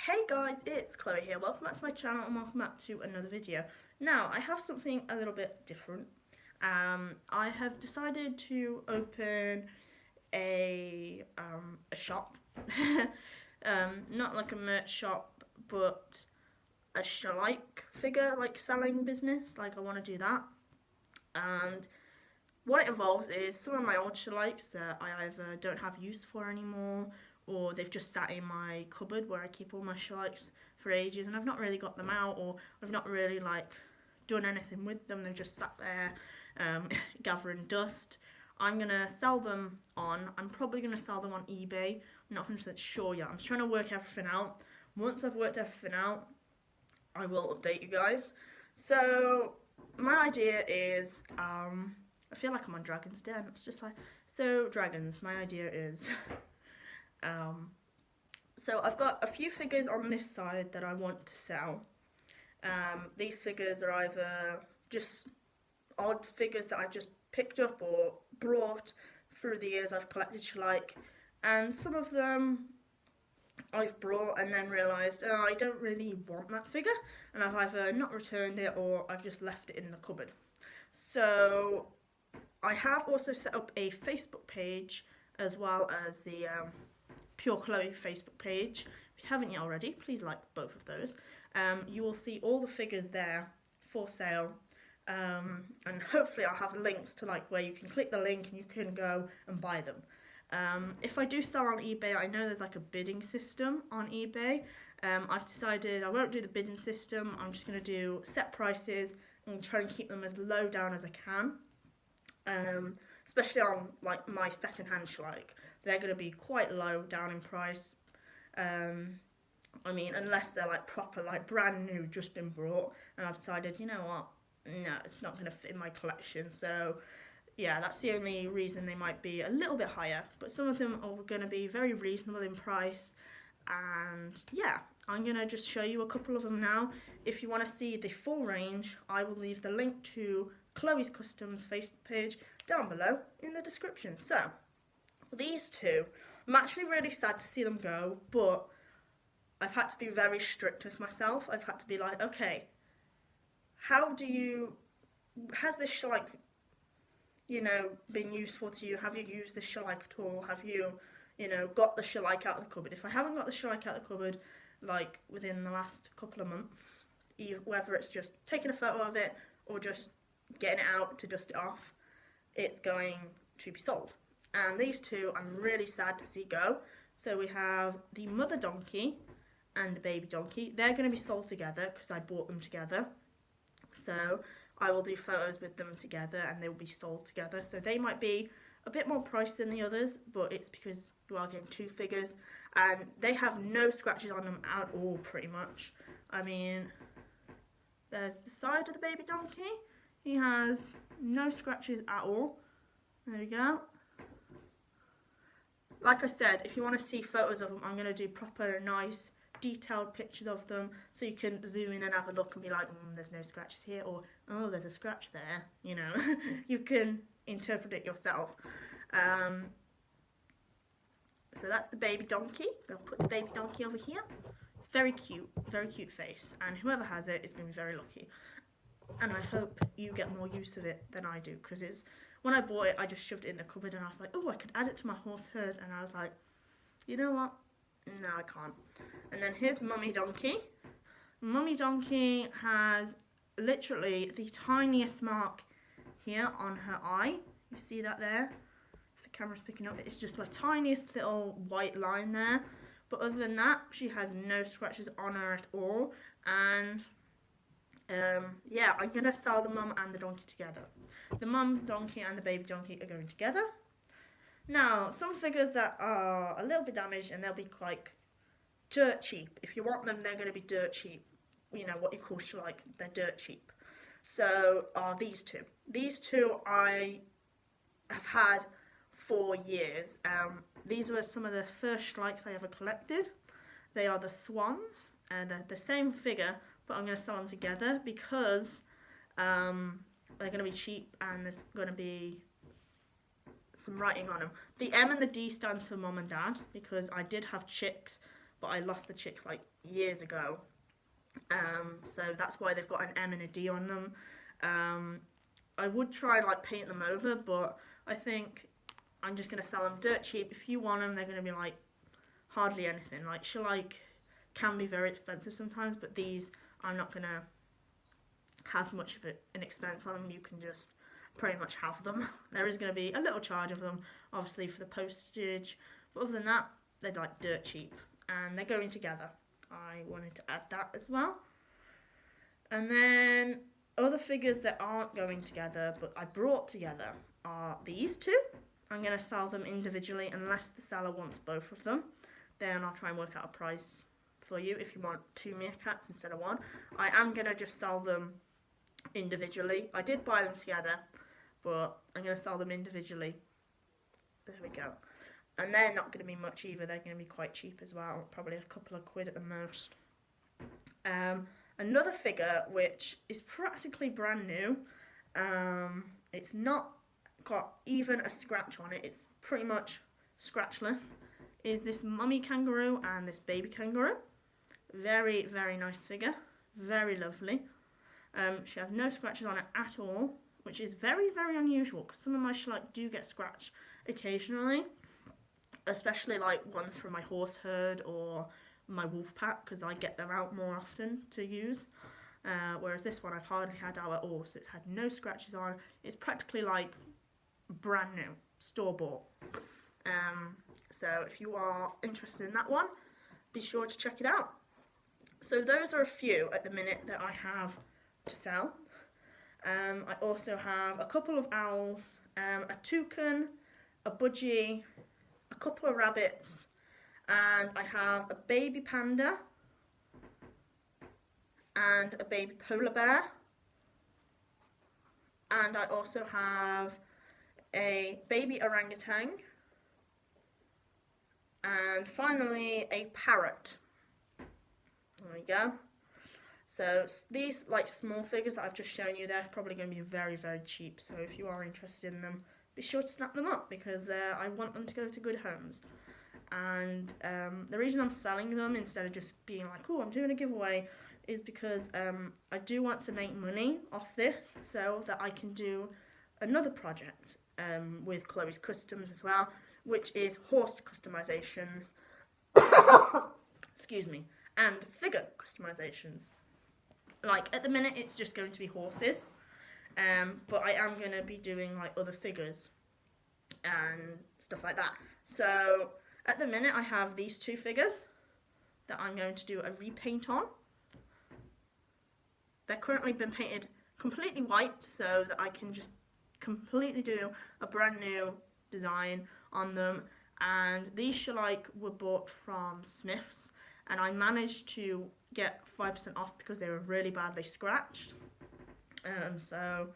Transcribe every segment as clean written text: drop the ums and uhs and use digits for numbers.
Hey guys, it's Chloe here. Welcome back to my channel and welcome back to another video. Now, I have something a little bit different. I have decided to open a shop. Not like a merch shop, but a Schleich figure, like selling business. Like I want to do that. And what it involves is some of my old Schleichs that I either don't have use for anymore, or they've just sat in my cupboard where I keep all my Schleichs for ages and I've not really got them out, or I've not really like done anything with them. They've just sat there gathering dust. I'm gonna sell them on, I'm probably gonna sell them on eBay. I'm not 100% sure yet. I'm just trying to work everything out. Once I've worked everything out, I will update you guys. So my idea is, I feel like I'm on Dragon's Den. It's just like, so dragons, my idea is, so I've got a few figures on this side that I want to sell. These figures are either just odd figures that I've just picked up or brought through the years I've collected Schleich, and some of them I've brought and then realised, oh, I don't really want that figure, and I've either not returned it or I've just left it in the cupboard. So I have also set up a Facebook page as well as the PureChloe Facebook page. If you haven't yet already, please like both of those. You will see all the figures there for sale, and hopefully I'll have links to like where you can click the link and you can go and buy them. If I do sell on eBay, I know there's like a bidding system on eBay. I've decided I won't do the bidding system. I'm just going to do set prices and try and keep them as low down as I can. Especially on like my second-hand Schleich, they're going to be quite low down in price. I mean, unless they're like proper, like brand new, just been brought, and I've decided, you know what, no, it's not going to fit in my collection. So yeah, that's the only reason they might be a little bit higher, but some of them are going to be very reasonable in price. And yeah, I'm going to just show you a couple of them now. If you want to see the full range, I will leave the link to Chloe's Customs Facebook page down below in the description. So these two, I'm actually really sad to see them go, but I've had to be very strict with myself. I've had to be like, okay, has this Schleich, you know, been useful to you? Have you used the Schleich at all? Have you, got the Schleich out of the cupboard? If I haven't got the Schleich out of the cupboard, like within the last couple of months, whether it's just taking a photo of it or just getting it out to dust it off, it's going to be sold. And these two I'm really sad to see go. So we have the mother donkey and the baby donkey. They're going to be sold together because I bought them together. So I will do photos with them together and they will be sold together. So they might be a bit more priced than the others, but it's because you are getting two figures and they have no scratches on them at all, pretty much. I mean, there's the side of the baby donkey. He has no scratches at all. There we go. Like I said, if you want to see photos of them, I'm going to do proper, nice, detailed pictures of them, so you can zoom in and have a look and be like, there's no scratches here, or oh, there's a scratch there, you know. You can interpret it yourself. So that's the baby donkey. I'll put the baby donkey over here. It's very cute face, and whoever has it is going to be very lucky. And I hope you get more use of it than I do, because when I bought it, I just shoved it in the cupboard and I was like, oh, I could add it to my horse herd, and I was like, you know what? No, I can't. And then here's Mummy Donkey. Mummy Donkey has literally the tiniest mark here on her eye. You see that there? If the camera's picking up, it's just the tiniest little white line there. But other than that, she has no scratches on her at all. And yeah, I'm going to sell the mum and the donkey together. The mum donkey and the baby donkey are going together. Now, some figures that are a little bit damaged and they'll be like dirt cheap. If you want them, they're going to be dirt cheap. You know, what you call Schleich, they're dirt cheap. So are these two. These two I have had for years. These were some of the first Schleichs I ever collected. They are the swans, and they're the same figure, but I'm going to sell them together because they're going to be cheap and there's going to be some writing on them. The M and the D stands for mum and dad, because I did have chicks but I lost the chicks like years ago. So that's why they've got an M and a D on them. I would try like paint them over, but I think I'm just going to sell them dirt cheap. If you want them, they're going to be like hardly anything. Like Schleich can be very expensive sometimes, but these I'm not going to have much of an expense on them. You can just pretty much have them. There is going to be a little charge of them, obviously, for the postage, but other than that, they're like dirt cheap, and they're going together. I wanted to add that as well. And then other figures that aren't going together but I brought together are these two. I'm going to sell them individually unless the seller wants both of them. Then I'll try and work out a price for you if you want 2 meerkats instead of 1. I am going to just sell them individually. I did buy them together, but I'm going to sell them individually. There we go. And they're not going to be much either. They're going to be quite cheap as well. Probably a couple of quid at the most. Another figure which is practically brand new. It's not got even a scratch on it. It's pretty much scratchless. Is this mummy kangaroo and this baby kangaroo. Very, very nice figure. Very lovely. She has no scratches on it at all, which is very, very unusual because some of my Schleich do get scratched occasionally. Especially like ones from my horse herd or my wolf pack, because I get them out more often to use. Whereas this one I've hardly had out at all, so it's had no scratches on. It's practically like brand new, store-bought. So if you are interested in that one, be sure to check it out. So those are a few at the minute that I have to sell. I also have a couple of owls, a toucan, a budgie, a couple of rabbits, and I have a baby panda and a baby polar bear, and I also have a baby orangutan, and finally a parrot. There we go. So these like small figures that I've just shown you, they're probably going to be very, very cheap. So if you are interested in them, be sure to snap them up because I want them to go to good homes. And the reason I'm selling them instead of just being like, oh, I'm doing a giveaway, is because I do want to make money off this so that I can do another project with Chloe's Customs as well, which is horse customizations, excuse me, and figure customizations. Like at the minute it's just going to be horses, but I am going to be doing like other figures and stuff like that. So at the minute I have these two figures that I'm going to do a repaint on. They're currently been painted completely white so that I can just completely do a brand new design on them. And these Schleich were bought from Smith's, and I managed to get 5% off because they were really badly scratched. So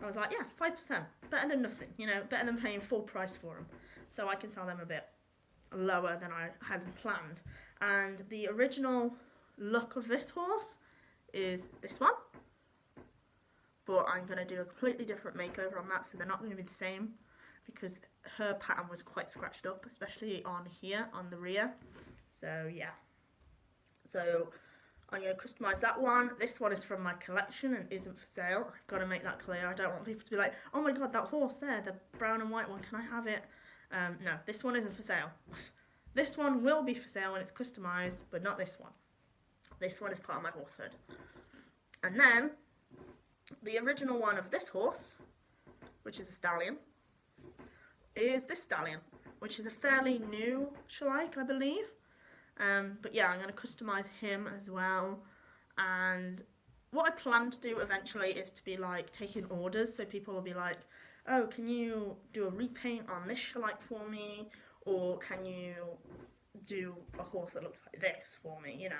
I was like, yeah, 5%, better than nothing, you know, better than paying full price for them. So I can sell them a bit lower than I had planned. And the original look of this horse is this one, but I'm going to do a completely different makeover on that, so they're not going to be the same because her pattern was quite scratched up, especially on here, on the rear. So yeah, so I'm going to customise that one. This one is from my collection and isn't for sale. I've got to make that clear. I don't want people to be like, oh my god, that horse there, the brown and white one, can I have it? No, this one isn't for sale. This one will be for sale when it's customised, but not this one. This one is part of my horse herd. And then, the original one of this horse, which is a stallion, is this stallion, which is a fairly new Schleich, I believe. But yeah, I'm going to customise him as well. And what I plan to do eventually is to be like taking orders, so people will be like, oh, can you do a repaint on this Schleich for me? Or can you do a horse that looks like this for me, you know?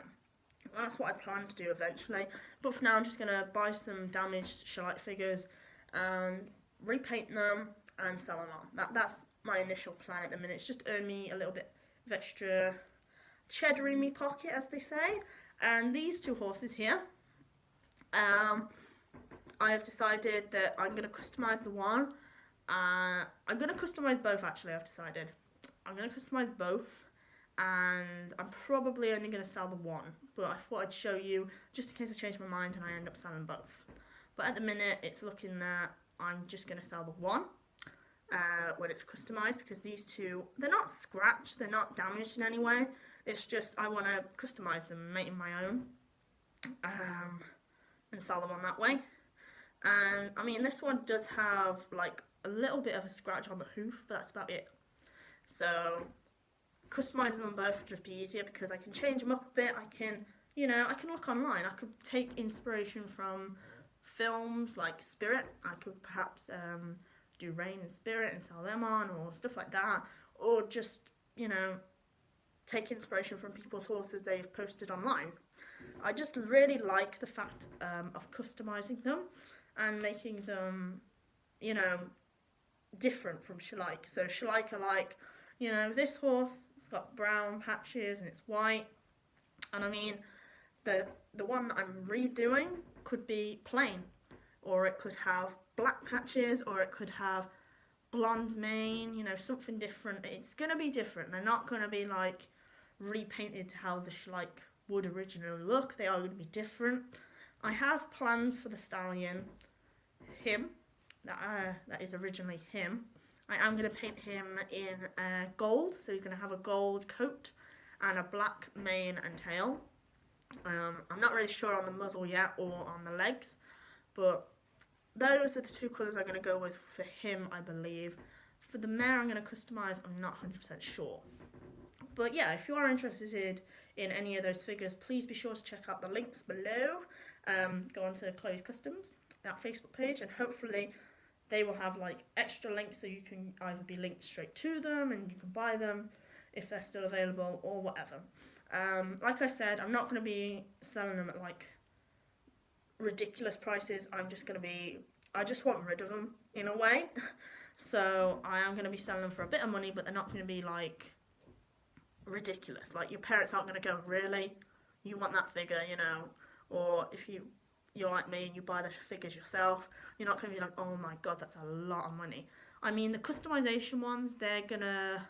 That's what I plan to do eventually. But for now, I'm just going to buy some damaged Schleich figures and repaint them and sell them on. That's my initial plan at the minute. It's just earn me a little bit of extra cheddar in me pocket, as they say. And these two horses here, I have decided that I'm going to customise the one. I'm going to customise both, actually, I've decided. I'm going to customise both. and I'm probably only going to sell the one, but I thought I'd show you just in case I change my mind and I end up selling both. But at the minute it's looking that I'm just going to sell the one when it's customized, because these two, they're not scratched, they're not damaged in any way. It's just I want to customize them, make them my own, and sell them on that way. And I mean, this one does have like a little bit of a scratch on the hoof, but that's about it. So customizing them both would just be easier because I can change them up a bit. I can, you know, I can look online. I could take inspiration from films like Spirit. I could perhaps do Rain and Spirit and sell them on, or stuff like that. Or just, you know, take inspiration from people's horses they've posted online. I just really like the fact of customizing them and making them, you know, different from Schleich. So Schleich are like, you know, this horse, it's got brown patches and it's white. And I mean, the one I'm redoing could be plain, or it could have black patches, or it could have blonde mane, you know, something different. It's going to be different. They're not going to be like repainted to how the Schleich would originally look. They are going to be different. I have plans for the stallion, him, that is originally him. I am going to paint him in gold, so he's going to have a gold coat and a black mane and tail. I'm not really sure on the muzzle yet or on the legs, but those are the two colours I'm going to go with for him, I believe. For the mare I'm going to customise, I'm not 100% sure. But yeah, if you are interested in any of those figures, please be sure to check out the links below. Go on to Chloe's Customs, that Facebook page, and hopefully they will have like extra links so you can either be linked straight to them and you can buy them if they're still available or whatever. Like I said, I'm not going to be selling them at like ridiculous prices. I just want rid of them in a way. So I am going to be selling them for a bit of money, but they're not going to be like ridiculous. Like your parents aren't going to go, really? You want that figure, you know? Or if you're like me and you buy the figures yourself, you're not going to be like, oh my god, that's a lot of money. I mean, the customization ones, they're gonna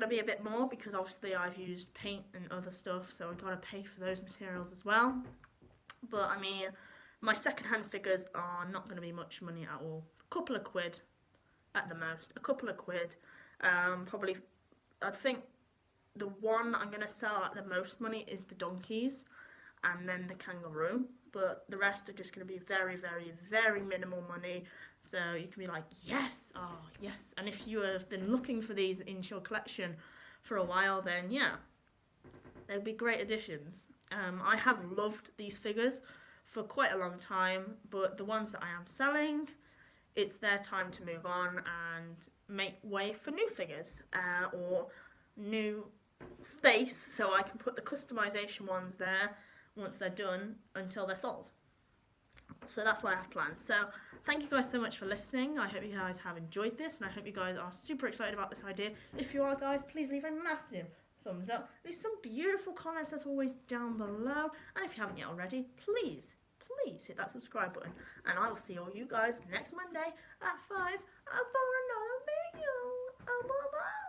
be a bit more because obviously I've used paint and other stuff, so I've got to pay for those materials as well. But I mean, my second-hand figures are not going to be much money at all. A couple of quid at the most. A couple of quid. Probably, I think the one I'm going to sell at the most money is the donkeys and then the kangaroo. But the rest are just going to be very, very, very minimal money. So you can be like, yes, oh yes. And if you have been looking for these into your collection for a while, then yeah, they'd be great additions. I have loved these figures for quite a long time, but the ones that I am selling, it's their time to move on and make way for new figures or new space so I can put the customization ones there once they're done until they're sold. So that's what I have planned. So thank you guys so much for listening. I hope you guys have enjoyed this, and I hope you guys are super excited about this idea. If you are, guys, please leave a massive thumbs up. Leave some beautiful comments as always down below, and if you haven't yet already, please hit that subscribe button, and I will see all you guys next Monday at 5 for another video. Bye bye.